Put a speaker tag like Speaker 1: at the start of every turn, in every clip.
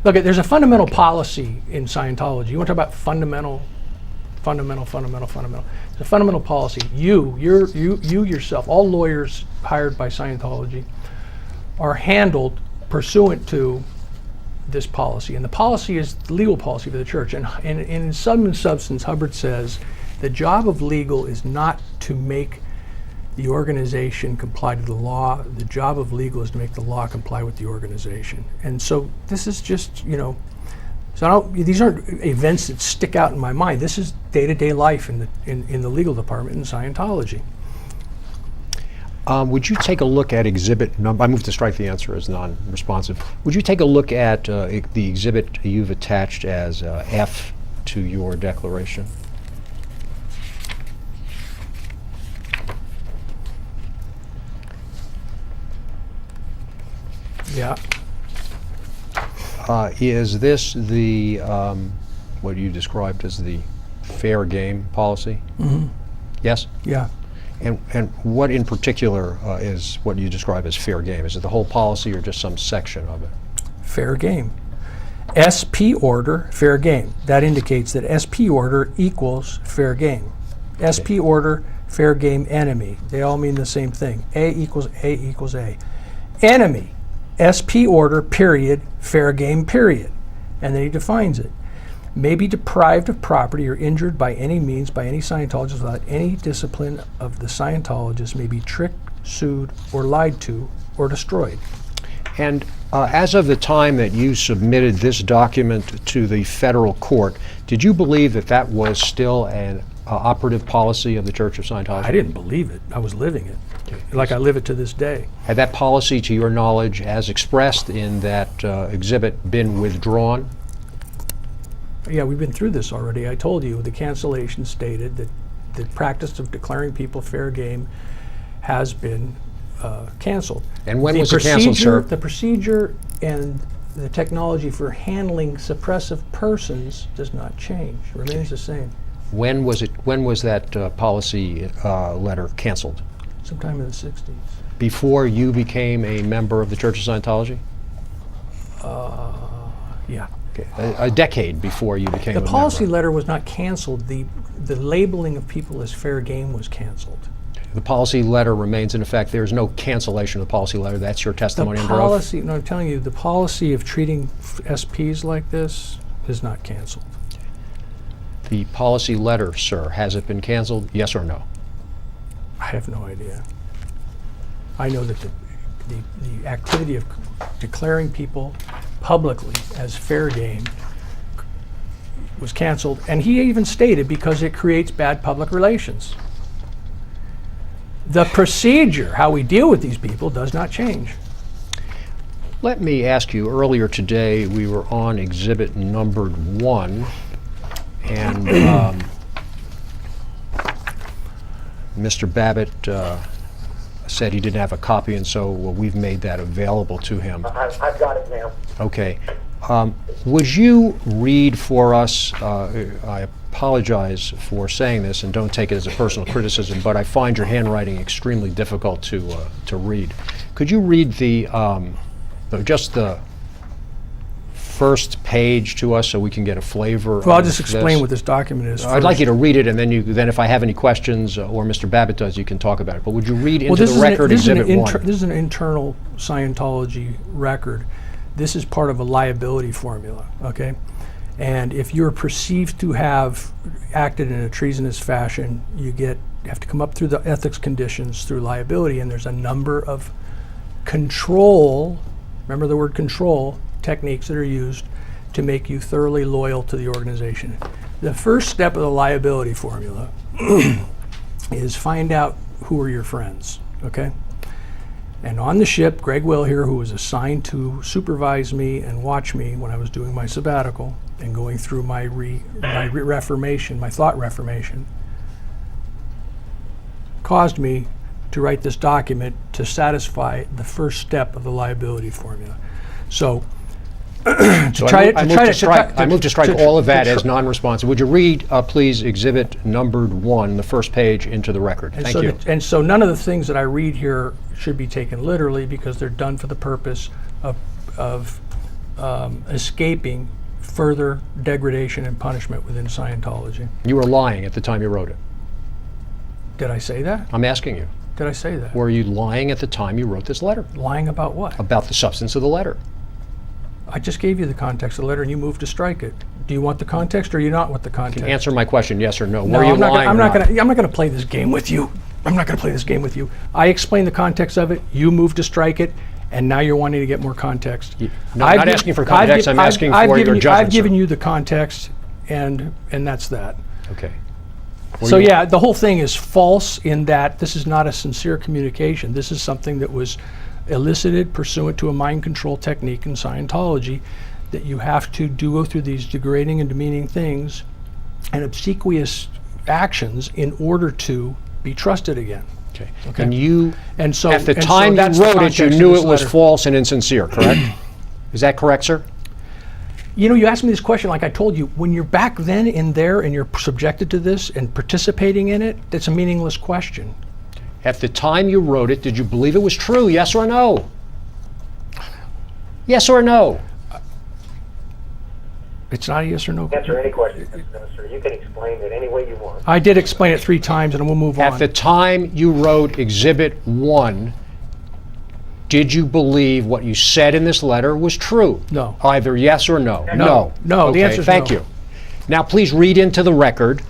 Speaker 1: Look, there's a fundamental policy in Scientology. You want to talk about fundamental. The fundamental policy. You yourself, all lawyers hired by Scientology, are handled pursuant to this policy, and the policy is the legal policy for the church. And in sum and substance, Hubbard says the job of legal is not to make the organization comply to the law. The job of legal is to make the law comply with the organization. And so this is just, so these aren't events that stick out in my mind. This is day-to-day life in the legal department in Scientology.
Speaker 2: Would you take a look at exhibit number? I move to strike the answer as non-responsive. Would you take a look at the exhibit you've attached as F to your declaration?
Speaker 1: Yeah.
Speaker 2: Is this the what you described as the fair game policy?
Speaker 1: Mm-hmm.
Speaker 2: Yes?
Speaker 1: Yeah.
Speaker 2: And what in particular is what you describe as fair game? Is it the whole policy or just some section of it?
Speaker 1: Fair game. SP order, fair game. That indicates that SP order equals fair game. Okay. SP order, fair game, enemy. They all mean the same thing. A equals A. Enemy. SP order, period, fair game, period. And then he defines it. May be deprived of property or injured by any means by any Scientologist without any discipline of the Scientologist, may be tricked, sued, or lied to, or destroyed.
Speaker 2: And as of the time that you submitted this document to the federal court, did you believe that that was still an operative policy of the Church of Scientology?
Speaker 1: I didn't believe it. I was living it. Like I live it to this day.
Speaker 2: Had that policy, to your knowledge, as expressed in that exhibit, been withdrawn?
Speaker 1: Yeah, we've been through this already. I told you the cancellation stated that the practice of declaring people fair game has been canceled.
Speaker 2: And when was it canceled, sir?
Speaker 1: The procedure and the technology for handling suppressive persons does not change. It remains the same.
Speaker 2: When was it? When was that policy letter canceled?
Speaker 1: Sometime in the 60s.
Speaker 2: Before you became a member of the Church of Scientology?
Speaker 1: Yeah.
Speaker 2: Okay. A decade before you became a member.
Speaker 1: The policy letter was not canceled. The labeling of people as fair game was canceled.
Speaker 2: The policy letter remains in effect. There's no cancellation of the policy letter. That's your testimony under oath?
Speaker 1: The policy, no, I'm telling you, the policy of treating SPs like this is not canceled.
Speaker 2: The policy letter, sir, has it been canceled, yes or no?
Speaker 1: I have no idea. I know that the activity of declaring people publicly as fair game was canceled, and he even stated because it creates bad public relations. The procedure, how we deal with these people, does not change.
Speaker 2: Let me ask you, earlier today we were on exhibit numbered 1, and Mr. Babbitt said he didn't have a copy, and so we've made that available to him.
Speaker 3: I've got it now.
Speaker 2: Okay. Would you read for us, I apologize for saying this, and don't take it as a personal criticism, but I find your handwriting extremely difficult to read. Could you read just the first page to us so we can get a flavor?
Speaker 1: Well, I'll just explain what this document is.
Speaker 2: I'd like you to read it, and then if I have any questions, or Mr. Babbitt does, you can talk about it. But would you read into the record Exhibit 1?
Speaker 1: This is an internal Scientology record. This is part of a liability formula, okay? And if you're perceived to have acted in a treasonous fashion, you have to come up through the ethics conditions through liability, and there's a number of control, remember the word control, techniques that are used to make you thoroughly loyal to the organization. The first step of the liability formula is find out who are your friends, okay? And on the ship, Greg Will here, who was assigned to supervise me and watch me when I was doing my sabbatical and going through my reformation, my thought reformation, caused me to write this document to satisfy the first step of the liability formula. So,
Speaker 2: I move to strike all of that as non-responsive. Would you read, please, exhibit numbered 1, the first page, into the record? Thank you.
Speaker 1: And so none of the things that I read here should be taken literally because they're done for the purpose of escaping further degradation and punishment within Scientology.
Speaker 2: You were lying at the time you wrote it.
Speaker 1: Did I say that?
Speaker 2: I'm asking you.
Speaker 1: Did I say that?
Speaker 2: Were you lying at the time you wrote this letter?
Speaker 1: Lying about what?
Speaker 2: About the substance of the letter.
Speaker 1: I just gave you the context of the letter and you moved to strike it. Do you want the context or you not want the context?
Speaker 2: Answer my question, yes or no.
Speaker 1: No,
Speaker 2: Were you
Speaker 1: I'm not
Speaker 2: lying
Speaker 1: gonna,
Speaker 2: or
Speaker 1: I'm
Speaker 2: not?
Speaker 1: not going to play this game with you. I'm not going to play this game with you. I explained the context of it. You moved to strike it, and now you're wanting to get more context.
Speaker 2: No, I'm not asking for context. I'm asking for your judgment.
Speaker 1: I've given
Speaker 2: sir.
Speaker 1: you the context, and that's that.
Speaker 2: Okay.
Speaker 1: So yeah, the whole thing is false in that this is not a sincere communication. This is something that was elicited pursuant to a mind control technique in Scientology, that you have to go through these degrading and demeaning things and obsequious actions in order to be trusted again.
Speaker 2: Okay.
Speaker 1: Okay.
Speaker 2: And you,
Speaker 1: And so
Speaker 2: at the
Speaker 1: and so
Speaker 2: time you
Speaker 1: that's the
Speaker 2: wrote it, you
Speaker 1: context of
Speaker 2: knew
Speaker 1: this
Speaker 2: it was
Speaker 1: letter.
Speaker 2: false and insincere, correct? Is that correct, sir?
Speaker 1: You know, you asked me this question, like I told you, when you're back then in there and you're subjected to this and participating in it, it's a meaningless question.
Speaker 2: At the time you wrote it, did you believe it was true, yes or no? Yes or no?
Speaker 1: It's not a yes or no question.
Speaker 3: Answer any question, Mr. Minister. You can explain it any way you want.
Speaker 1: I did explain it 3 times, and we'll move on.
Speaker 2: At the time you wrote Exhibit 1, did you believe what you said in this letter was true?
Speaker 1: No.
Speaker 2: Either yes or no?
Speaker 1: No. No, the
Speaker 2: Okay,
Speaker 1: answer is
Speaker 2: thank
Speaker 1: no.
Speaker 2: you. Now please read into the record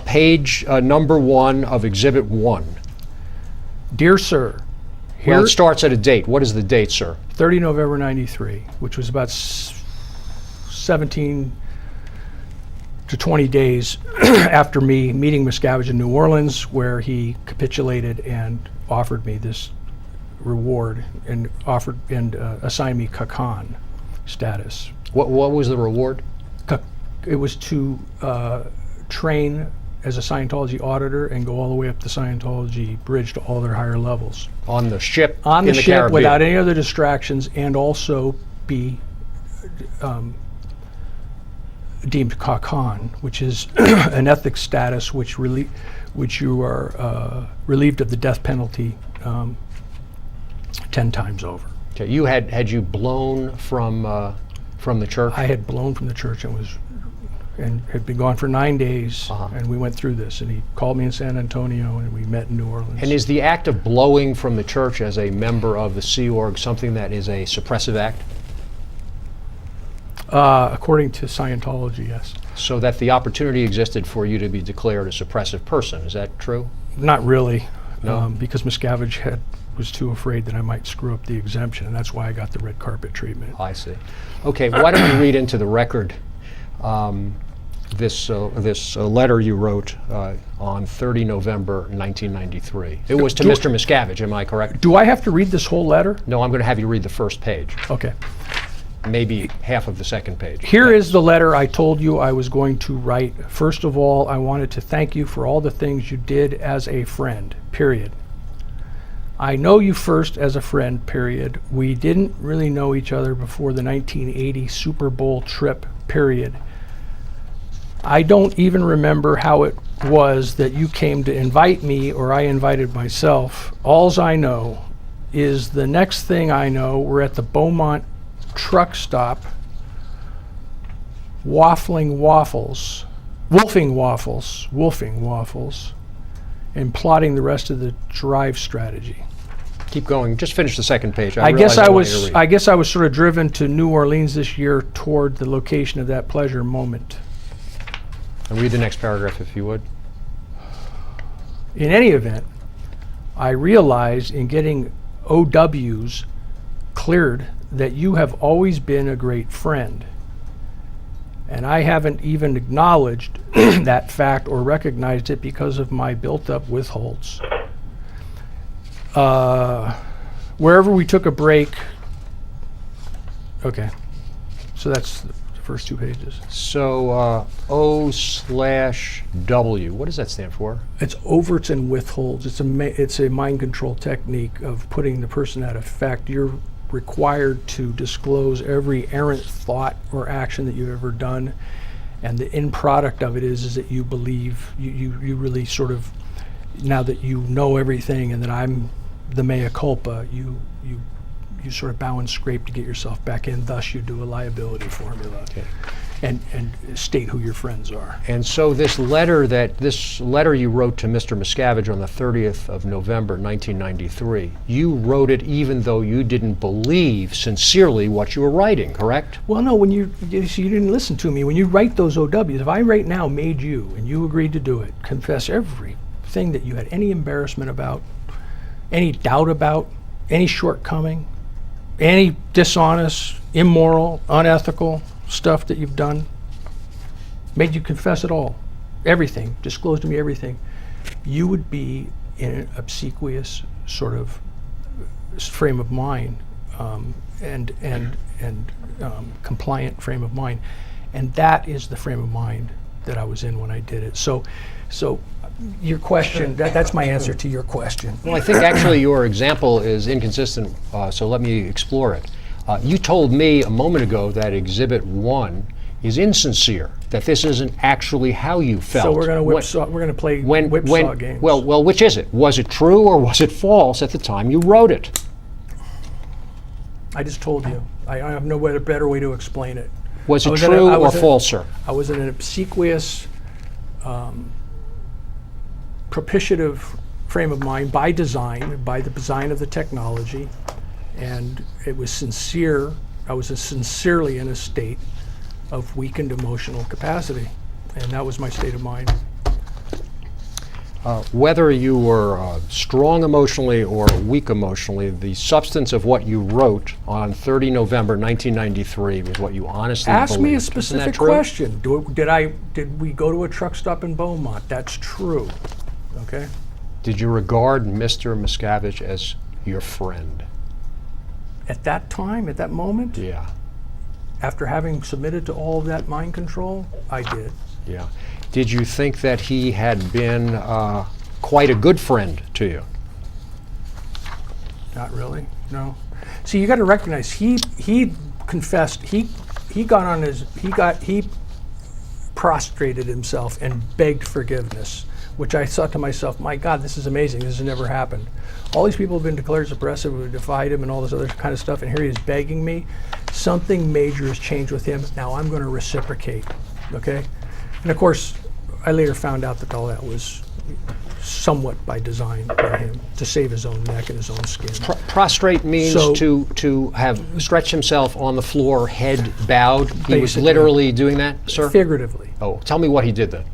Speaker 2: page number 1 of Exhibit 1.
Speaker 1: Dear sir,
Speaker 2: Well,
Speaker 1: here
Speaker 2: it starts at a date. What is the date, sir?
Speaker 1: 30 November 93, which was about 17 to 20 days after me meeting Miscavige in New Orleans, where he capitulated and offered me this reward and assigned me Kakan status.
Speaker 2: What was the reward?
Speaker 1: It was to train as a Scientology auditor and go all the way up the Scientology bridge to all their higher levels.
Speaker 2: On the ship
Speaker 1: On the
Speaker 2: in the
Speaker 1: ship
Speaker 2: Caribbean.
Speaker 1: without any other distractions, and also be deemed Kakan, which is an ethics status which you are relieved of the death penalty 10 times over.
Speaker 2: Okay, you had you blown from the church?
Speaker 1: I had blown from the church and had been gone for 9 days, and we went through this. And he called me in San Antonio, and we met in New Orleans.
Speaker 2: And is the act of blowing from the church as a member of the Sea Org something that is a suppressive act?
Speaker 1: According to Scientology, yes.
Speaker 2: So that the opportunity existed for you to be declared a suppressive person, is that true?
Speaker 1: Not really,
Speaker 2: No?
Speaker 1: because Miscavige was too afraid that I might screw up the exemption, and that's why I got the red carpet treatment.
Speaker 2: I see. Okay, why don't you read into the record this letter you wrote on 30 November 1993. It was to Mr. Miscavige, am I correct?
Speaker 1: Do I have to read this whole letter?
Speaker 2: No, I'm going to have you read the first page,
Speaker 1: Okay.
Speaker 2: maybe half of the second page.
Speaker 1: Here is the letter I told you I was going to write. First of all, I wanted to thank you for all the things you did as a friend, period. I know you first as a friend, period. We didn't really know each other before the 1980 Super Bowl trip, period. I don't even remember how it was that you came to invite me or I invited myself. Alls I know is the next thing I know, we're at the Beaumont truck stop, wolfing waffles, and plotting the rest of the drive strategy.
Speaker 2: Keep going. Just finish the second page.
Speaker 1: I
Speaker 2: realize
Speaker 1: guess I
Speaker 2: want you to
Speaker 1: was
Speaker 2: read.
Speaker 1: I guess I was sort of driven to New Orleans this year toward the location of that pleasure moment.
Speaker 2: And read the next paragraph if you would.
Speaker 1: In any event, I realized in getting OWs cleared that you have always been a great friend. And I haven't even acknowledged that fact or recognized it because of my built-up withholds. Wherever we took a break, okay, so that's the first 2 pages.
Speaker 2: So O/W, what does that stand for?
Speaker 1: It's overts and withholds. It's a mind control technique of putting the person at effect. You're required to disclose every errant thought or action that you've ever done, and the end product of it is that you believe you really sort of, now that you know everything and that I'm the mea culpa, you you sort of bow and scrape to get yourself back in. Thus, you do a liability formula, and state who your friends are.
Speaker 2: And so this letter you wrote to Mr. Miscavige on the 30th of November, 1993, you wrote it even though you didn't believe sincerely what you were writing, correct?
Speaker 1: Well, no, when you didn't listen to me. When you write those OWs, if I right now made you and you agreed to do it, confess everything that you had any embarrassment about, any doubt about, any shortcoming, any dishonest, immoral, unethical stuff that you've done, made you confess it all, everything, disclose to me everything, you would be in an obsequious sort of frame of mind, and compliant frame of mind, and that is the frame of mind that I was in when I did it. So your question, that's my answer to your question.
Speaker 2: Well, I think actually your example is inconsistent, so let me explore it. You told me a moment ago that Exhibit 1 is insincere, that this isn't actually how you felt.
Speaker 1: So we're going to play whipsaw games.
Speaker 2: Well, which is it? Was it true or was it false at the time you wrote it?
Speaker 1: I just told you. I have no better way to explain it.
Speaker 2: Was it true or false, sir?
Speaker 1: I was in an obsequious, propitiative frame of mind by design, by the design of the technology, and it was sincere. I was sincerely in a state of weakened emotional capacity, and that was my state of mind.
Speaker 2: Whether you were strong emotionally or weak emotionally, the substance of what you wrote on 30 November 1993 was what you honestly believed.
Speaker 1: Ask me a
Speaker 2: Isn't that
Speaker 1: specific
Speaker 2: true?
Speaker 1: question. Did we go to a truck stop in Beaumont? That's true. Okay.
Speaker 2: Did you regard Mr. Miscavige as your friend?
Speaker 1: At that time, at that moment,
Speaker 2: Yeah.
Speaker 1: after having submitted to all of that mind control, I did.
Speaker 2: Yeah. Did you think that he had been quite a good friend to you?
Speaker 1: Not really, no. See, you got to recognize he confessed. He prostrated himself and begged forgiveness, which I thought to myself, my God, this is amazing. This has never happened. All these people have been declared suppressive, who defied him and all this other kind of stuff, and here he is begging me. Something major has changed with him. Now I'm going to reciprocate, okay? And of course, I later found out that all that was somewhat by design by him, to save his own neck and his own skin.
Speaker 2: Prostrate means
Speaker 1: So-
Speaker 2: to have stretched himself on the floor, head bowed. He was
Speaker 1: Basically.
Speaker 2: literally doing that, sir?
Speaker 1: Figuratively.
Speaker 2: Oh, tell me what he did then.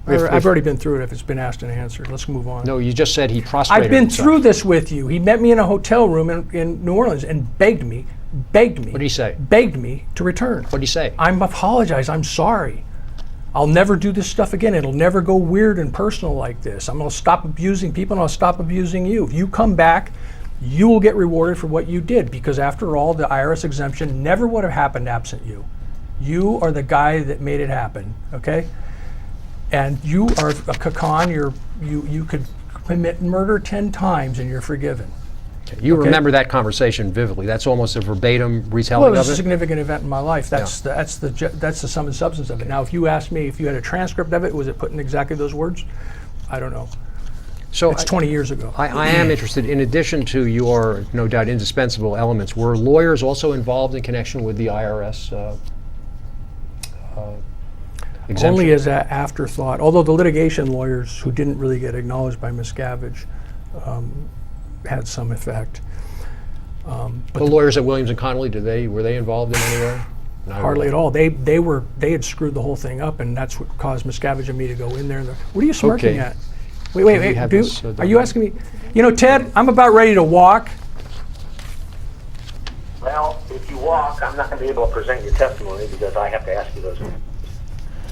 Speaker 1: I've already been through it if it's been asked and answered. Let's move on.
Speaker 2: No, you just said he prostrated
Speaker 1: I've been
Speaker 2: himself.
Speaker 1: through this with you. He met me in a hotel room in New Orleans and begged me. What
Speaker 2: did he say?
Speaker 1: Begged me to return.
Speaker 2: What did he say?
Speaker 1: I'm apologize. I'm sorry. I'll never do this stuff again. It'll never go weird and personal like this. I'm going to stop abusing people and I'll stop abusing you. If you come back, you will get rewarded for what you did, because after all, the IRS exemption never would have happened absent you. You are the guy that made it happen, okay? And you are a cacan. You could commit murder 10 times and you're forgiven.
Speaker 2: You
Speaker 1: Okay.
Speaker 2: remember that conversation vividly. That's almost a verbatim
Speaker 1: Well,
Speaker 2: retelling
Speaker 1: it was
Speaker 2: of
Speaker 1: a
Speaker 2: it?
Speaker 1: significant event in my life. That's the sum and substance of it. Now, if you asked me if you had a transcript of it, was it put in exactly those words? I don't know.
Speaker 2: So
Speaker 1: It's 20 years ago.
Speaker 2: I am interested, in addition to your, no doubt, indispensable elements, were lawyers also involved in connection with the IRS exemption?
Speaker 1: Only as an afterthought, although the litigation lawyers who didn't really get acknowledged by Miscavige had some effect.
Speaker 2: The lawyers at Williams and Connolly, were they involved in any way? Not
Speaker 1: Hardly
Speaker 2: really.
Speaker 1: at all. They had screwed the whole thing up, and that's what caused Miscavige and me to go in there. What are you smirking
Speaker 2: Okay.
Speaker 1: at? Wait,
Speaker 2: we have this,
Speaker 1: are you asking me? You know, Ted, I'm about ready to walk.
Speaker 3: Well, if you walk, I'm not going to be able to present your testimony because I have to ask you those.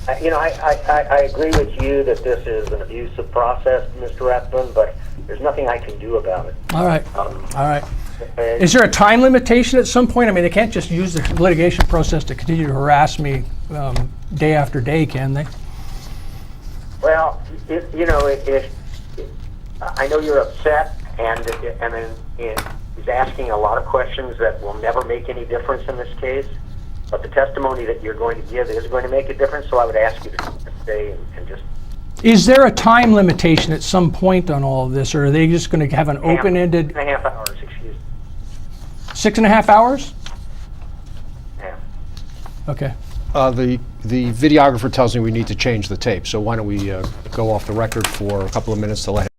Speaker 3: I agree with you that this is an abusive process, Mr. Rathbun, but there's nothing I can do about it.
Speaker 1: All right.
Speaker 3: Um,
Speaker 1: All right.
Speaker 3: and-
Speaker 1: Is there a time limitation at some point? I mean, they can't just use the litigation process to continue to harass me day after day, can they?
Speaker 3: Well, I know you're upset, and then he's asking a lot of questions that will never make any difference in this case. But the testimony that you're going to give is going to make a difference, so I would ask you to stay and just...
Speaker 1: Is there a time limitation at some point on all of this, or are they just going to have an open-ended?
Speaker 3: 2.5 hours, excuse me.
Speaker 1: 6.5 hours?
Speaker 3: Yeah.
Speaker 1: Okay.
Speaker 2: The videographer tells me we need to change the tape, so why don't we go off the record for a couple of minutes to let him